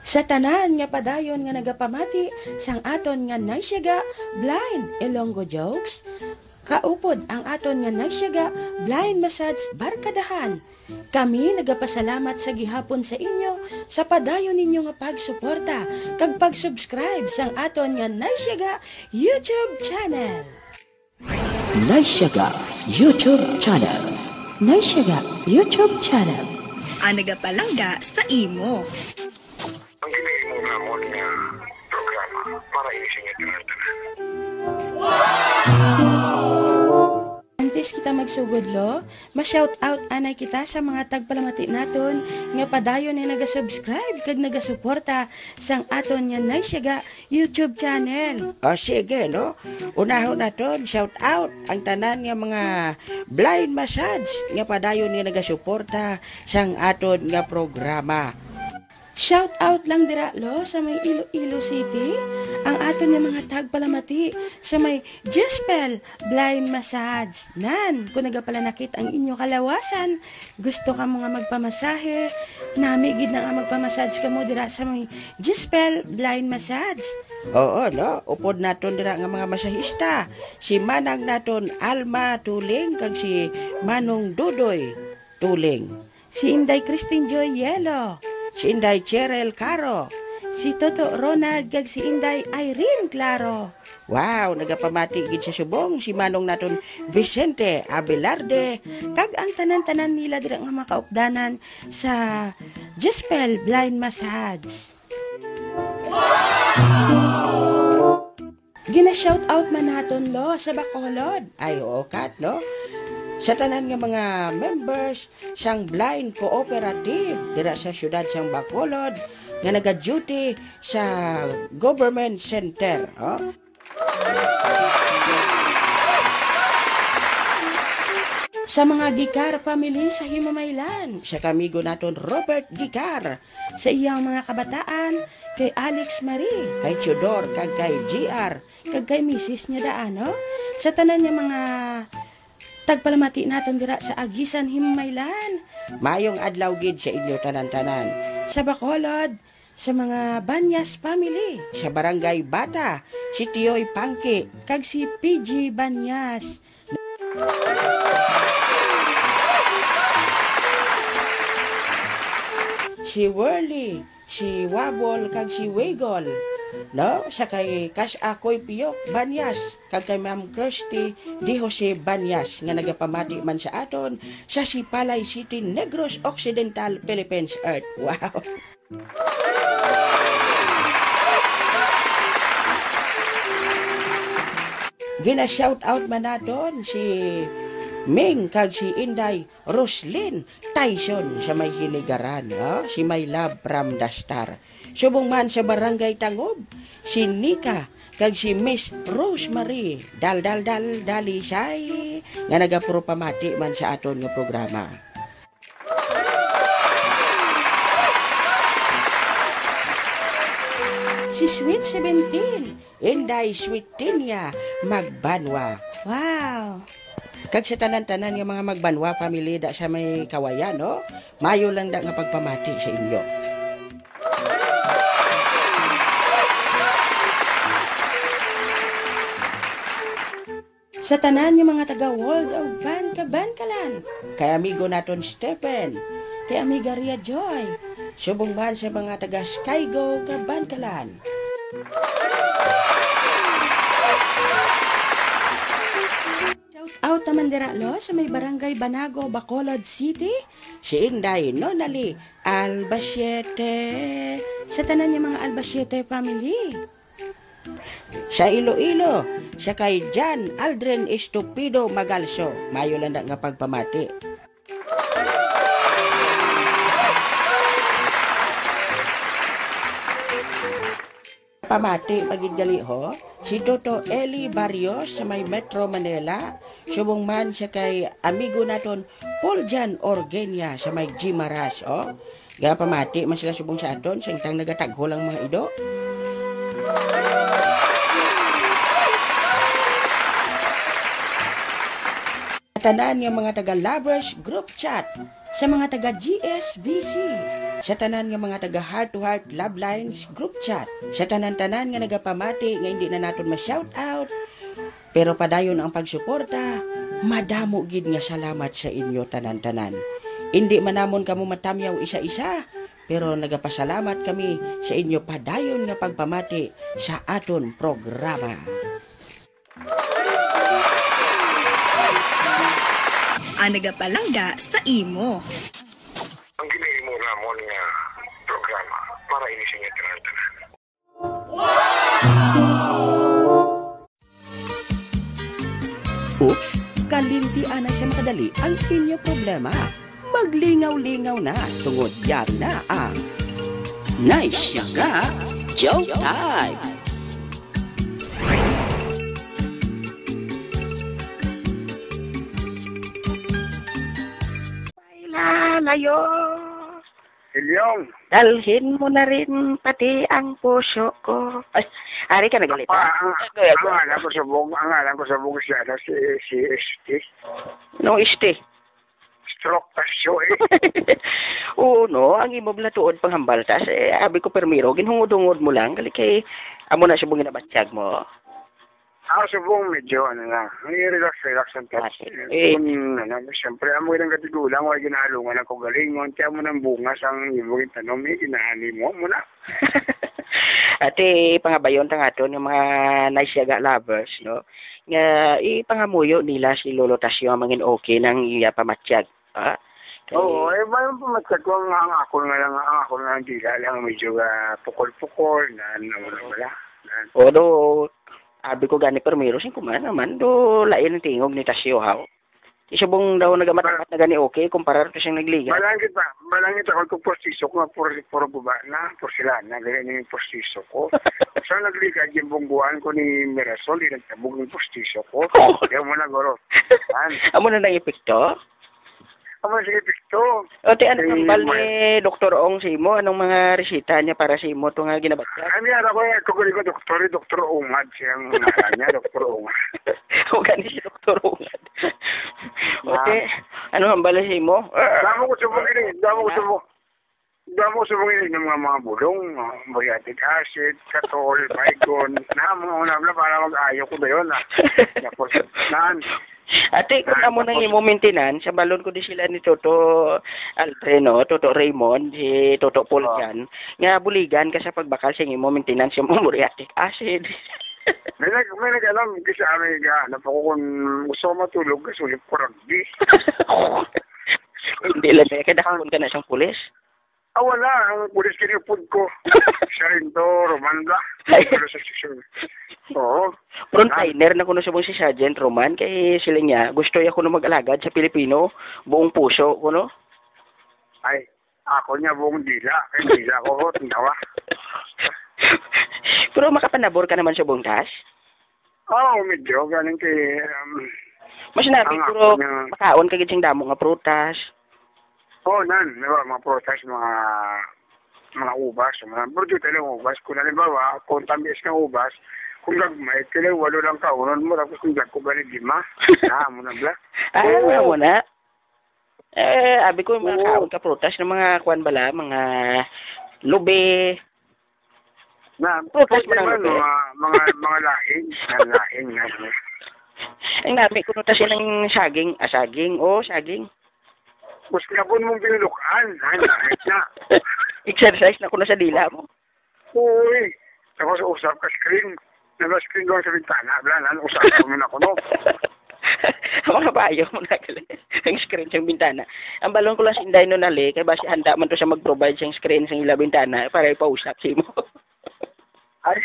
Sa tanan nga padayon nga nagapamati sang aton nga naisyaga blind Ilonggo jokes, kaupod ang aton nga naisyaga blind massage barkadahan. Kami nagapasalamat sa gihapon sa inyo sa padayon ninyo nga pagsuporta kag pag-subscribe sang aton nga naisyaga YouTube channel. Naisyaga YouTube channel. Naisyaga YouTube channel. Nagapalangga sa imo. Ang ginahimo namon nga programa para inisingit tanan. Antes kita magsugod lo, ma-shout out anay kita sa mga tagpalamati naton nga padayon na naga-subscribe kag naga-suporta sang aton nga naisyaga YouTube channel. O sige, no? Unahon naton, shout out ang tanan nga mga blind massage nga padayon nga nagasuporta sang aton nga programa. Shout out lang dira lo sa may Iloilo City, ang aton nga mga tagpalamati sa may Jespel Blind Massage. Nan, kung nagapalanakit ang inyo kalawasan, gusto ka mo nga magpamasahe, nami gid na nga magpamassage ka mo dira sa may Jespel Blind Massage. Oo, no? Upod naton dira nga mga masahista. Si Manang naton Alma Tuling kag si Manong Dudoy Tuling. Si Inday Christine Joy Yelo. Si Inday Cheryl Caro. Si Toto Ronald kag si Inday Irene Claro. Wow, nagapamati gid sa subong si Manong naton Vicente Abelarde kag ang tanan-tanan nila dira nga makaupdanan sa Jespel Blind Massage. Gina-shout out man naton lo sa Bacolod. Ay, oo, Kat, no? Sa tanan nga mga members sang Blind Cooperative dira sa syudad sang Bacolod nga naga-duty sa government center. Oh? Sa mga Gikar family sa Himamaylan, Sa kamigo naton Robert Gicar, sa iyang mga kabataan, kay Alex Marie, kay Chudor kag kay GR, kag kay Mrs. niya daano, sa tanan niya mga tagpalamati naton dira sa Agisan Himamaylan, mayong adlaw gid sa inyo tanan-tanan. sa Bacolod, sa mga Banyas family, Sa Barangay Bata, si Tioy Pangki, kag si PG Banyas. si Worley, si Wabol kag si Wigol. No, sa kay Kas Akoy Piyok Banyas kag kay Ma'am Kirsty Di Jose Banyas nga nagapamati man sa aton sa Sipalay City, Negros Occidental, Philippines Earth. Wow. Gina-shout out man naton si Ming kag si Inday Roslyn Tyson sa may Hiligaran, no? Si My Love from the Star. Subong man sa Barangay Tangob, si Nika kag si Miss Rosemary Dalisay nga nagapropamati man sa aton nga programa. Si Sweet 17. Inday Sweetinia Magbanwa. Wow. Kag sa tanan-tanan nga mga Magbanwa family da sa may Kawayan, no? Mayo lang da nga pagpamati sa inyo. Sa tanan niya mga taga World of Bankalan, Kay amigo naton Stephen, kay Amiga Ria Joy, subong man sa mga taga Skygo Kabankalan. shout out naman dira lo sa may Barangay Banago, Bacolod City, Si Inday Nonali Albacete. sa tanan niya mga Albacete family, Sa Iloilo, siya kay Jan Aldrin Estupido Magalso. Mayo lang na nga pagpamati. Pamati magidali ho, si Toto Eli Barrios sa may Metro Manila. Subong man siya kay amigo naton Paul Jan Orgenia sa may Gimaras. Oh. Gaya pamati man sila subong sa aton, singtang nagatagho lang mga ido. Tanan nga mga taga-lovers group chat, sa mga taga GSBC, sa tanan nga mga taga Heart to Heart Love Lines group chat, sa tanan-tanan nga nagapamati nga hindi na naton ma-shout out. Pero padayon ang pagsuporta, madamo gid nga salamat sa inyo tanan-tanan. Hindi man namon kamo matamyaw isa-isa, pero nagapasalamat kami sa inyo padayon nga pagpamati sa aton programa. Ang nagapalangga sa imo. Ang ginahimo namon nga programa para ini sa inyo tanan-tanan. Oops, kalintian na siya makadali ang inyo problema. Maglingaw-lingaw na tungod yari na ang Naisyaga Joke Time! Lalayo, Ilyong, dalhin mo na rin pati ang puso ko. Ay, ari ka nagalita? ang alam ko sa bug siya na si ST. No, iste. Stroke tasyo eh. Oo, no, ang imo bala tuod panghambaltas. Abi ko permiro, ginhungod-hungod mo lang. Gali kay, amo na siya bungin na batsyag mo. Ako subong medyo relax ang touch. Siyempre, amo ilang katigulang, wala ginaalungan ako galingon. Kaya mo ng bungas ang ibugin tanom, ginaani mo na. Ate, pangabayon tangaton yung mga naisyaga lovers, no? Nga, ipangamuyo nila si Lolo Tasyo ang mangin okay ng iya pamatsyag. Oo, ba yung pumatag ko ang ako nga dila lang medyo pukol-pukol na wala. Odo, abi ko gani permiro sin kuman naman do lain ang tingog ni Tasyo haw. Isubong daw nagamatapat na gani okay kumpara to siyang nagliga. Balangit ako kung postiso ko nga puro buba na porcelana gani yung postiso ko. So nagliga yung bungguan ko ni Mirasol di nagtabog yung postiso ko. Kaya mo na goro. Amo na nang epekto? Amo sige pikto. O ti ano kambal ni Dr. Ong sa imo? Anong mga resita niya para sa imo to nga ginabatya? Ano yan ako ko Dr. Ongad siyang ngalan niya, Dr. Ongad. O gani si Dr. Ongad. O ti, ano kambal sa imo? Damo ko subong ng mga bulong, bariatric acid, katol, bicon, na mga unabla para mag-ayo ko ba yun Tapos, Ate, kung amo nang imo maintenance, sa balon ko di sila ni Toto Altreno, Toto Raymond, si Toto Paul yan, nga buligan ka sa pagbakal sa imo maintenance yung muriatic acid. may nag-alam kasi amin na po kung gusto matulog kasi ulit ko rugby. Hindi lang kaya kadakon ka na siyang pulis. Wala. Ang pulis kinipod ko. Siya rin to, Romanda. Oo. Frontliner na kuno sa mong si Sergeant Roman kay sila niya gusto ya kuno mag-alagad sa Pilipino buong puso kuno. Ay, ako niya buong dila. Kay dila ko tindawa. Pero makapanabor ka naman sa buong tas? Oo, medyo. Galing kay... Mas nabi pero makaon ka gitsing damo nga prutas. Oo, mga prutas, mga ubas, mga burdo talagang ubas. Kung halimbawa, kung tamis ng ubas, kung gagmay, kailan walo lang kaunon mo, tapos kung gag ko ba ni Dima, mo na bla. Mo na. Abi ko mga kaon ka prutas ng mga kuan bala, mga lube. Prutas mo na mga laing. Ang nabi ko nutas ng saging, saging. Mas kapon mong binulukan. Na. Exercise na ko na sa dila mo. Uy. Tapos usap ka screen. Nag-screen doon sa bintana. Usap ko muna ko, no? Mga bayo mo na gali. Ang screen sa bintana. Ang balon ko lang sinday no nali. Kaya basi handa man to siya mag-provide siyang screen sa ila bintana para ipausap si mo. Ay.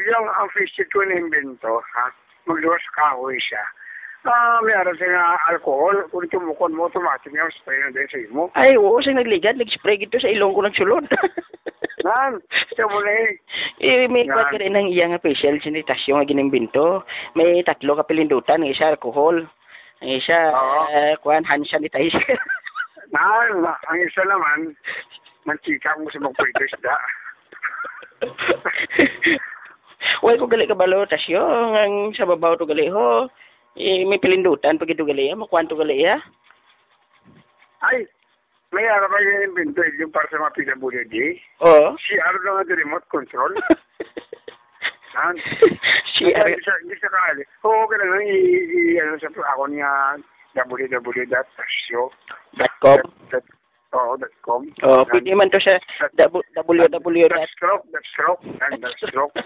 Yung ang fishy ko na imbento, ha? Magluwas kahoy siya. Meron siya nga alcohol. Kung tumukon mo, automatic nga spray na din sa imo. Ay, oo. Siya nagligad. Nag-spray gito sa ilong ko ng sulod. Siya mo na eh. May kuwan ka rin ng iyang facial sanitasyon nga ginimbinto. May 3 ka pilindutan. Ang isa alcohol. Ang isa, kuwan, hand sanitizer. Ang isa naman, mantika mo sa magpwede isda. Uy, kung gali ka balo, tasyo. Ang sa babaw to gali ho. May pilindutan pag ito gali, makuan to gali, ha? Ay, may araw ba yung invento yung para sa mga PWD? Oo. Si Aro lang ang remote control. Yan. CR. Hindi sa kali. Oo, okay lang. Ano sa ako niya www.show. .com. Oo, .com. Oh, pwede man to sa www. That's stroke.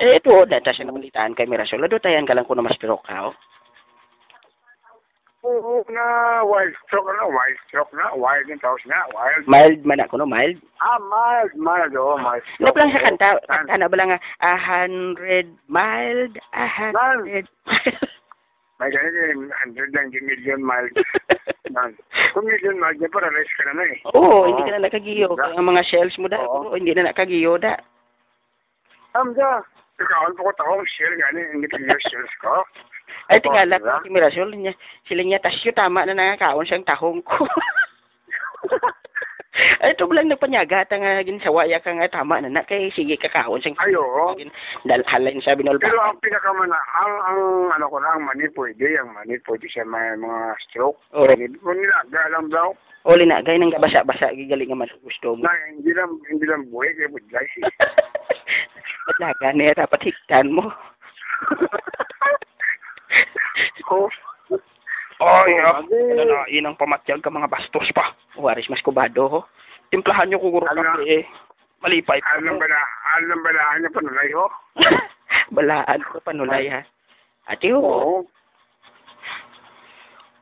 Ito, data sa nabalitaan kay Mirasol. Lado tayan ka lang kung na ma-stroke ka, oh. Oo, na wild stroke na. Wild yung tawag na. Wild. Mild man ako, no? Mild? Mild. Oo, mild Ano stroke. pa lang sa kanta na ba lang 100 mild, 100 May ganito 100 lang, yung million mild. Kung million mild, paralyze ka na eh. Oo, hindi ka na nakagiyo. Kaya ang mga shells mo da, hindi na nakagiyo da. Amda, kakaon po ko taong shell gani, hindi ka yung shells ko. Ay, tingala ko, si Mirasol, sila niya, tasyo, tama na nakakaon siyang tahong ko. Ay, ito lang nagpanyaga, nga ginsawaya ka nga, tama na kay sige, kakaon siyang Ayo. Dalhalin sa binolba. Pero ang pinakamana, ang ano ko lang, mani pwede sa mga stroke. Oo. Kung nilaga lang daw, O, linagay ng basa-basa, gigaling nga mas gusto mo. na hindi lang buhay, kaya budlay siya. Matlaga na dapat hiktan mo. Oh. Ay, Ano na, inang pamatyag ka mga bastos pa. Waris mas kubado, ho. Timplahan nyo kuguro Ano? ka eh. Malipay pa. Alam balaan niya panulay ho? Balaan ko panulay, ha. Ate, ho. Oo.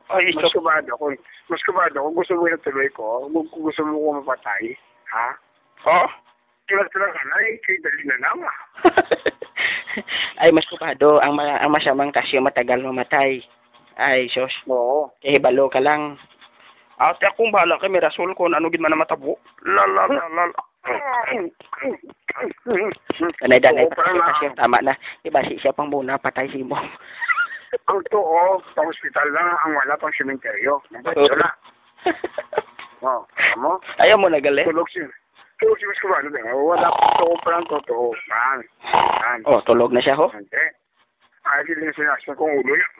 Ay, Mas kubado ko. Gusto mo yung tuloy ko. Kung gusto mo ko mapatay. Ha? Oh? Tulang ka na eh. Kaya dali na lang ah. Ay, mas kubado. Ang masamang kasyo matagal mamatay. Ay, sos. Oo. Hibalo ka lang. Ate, akong bahala kay Mirasol ko ano gid man na matabo. Lala. Danay kasi tama na. Ibasi siya pang muna patay si mo. Ang too, pang hospital lang, ang wala pang sementeryo. Wala. Oh, mo? Ayaw mo na gali. Tulog si Mas Kubado din. Wala totoo pa lang totoo. Oh, tulog na siya ho. Hindi. Ay, hindi na sinasyan kong ulo yan.